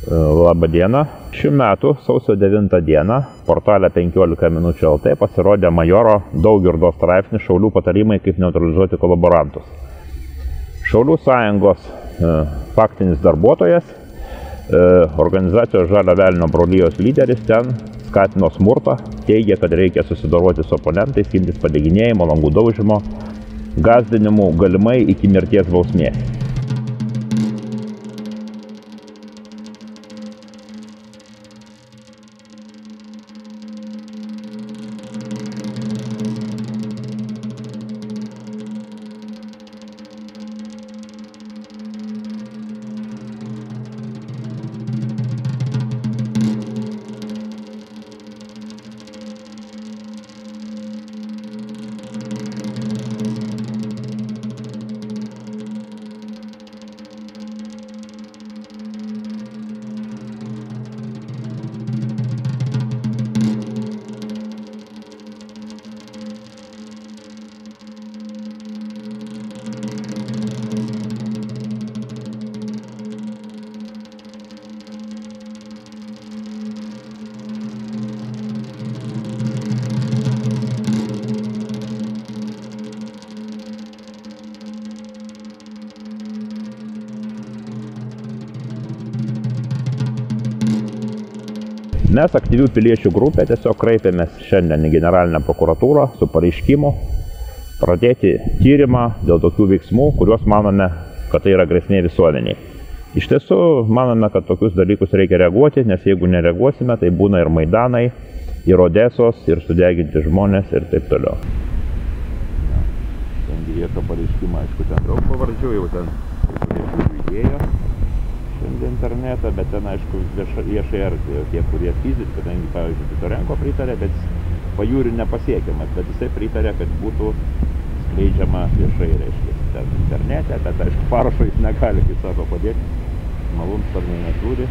Labą dieną. Šių metų sausio 9 dieną portale 15 minučių LT pasirodė majoro Daugirdo straipsnis Šaulių patarimai, kaip neutralizuoti kolaborantus. Šaulių sąjungos faktinis darbuotojas, organizacijos Žalio velnio brolijos lyderis ten skatino smurtą, teigė, kad reikia susidoroti su oponentais, imtis padeginėjimo, langų daužymo, gąsdinimų, galimai iki mirties bausmės. Mes aktyvių piliečių grupė tiesiog kreipėmės šiandien į generalinę prokuratūrą su pareiškimu pradėti tyrimą dėl tokių veiksmų, kuriuos manome, kad tai yra grėsmė visuomeniai. Iš tiesų, manome, kad tokius dalykus reikia reaguoti, nes jeigu nereaguosime, tai būna ir Maidanai, ir Odesos, ir sudeginti žmonės ir taip toliau. Ten viešo pareiškimą, aišku, ten daug pavardžių, jau ten idėjo internetą, bet ten, aišku, viešai erdvė, tie, kurie fiziškai, kadangi, pavyzdžiui, Titorenko pritarė, bet pajūrių nepasiekiamas, bet jisai pritarė, kad būtų skleidžiama viešai, reiškia, ten internete, bet, aišku, parašo jis negali, kaip sako, padėti, malūnsparniai neturi.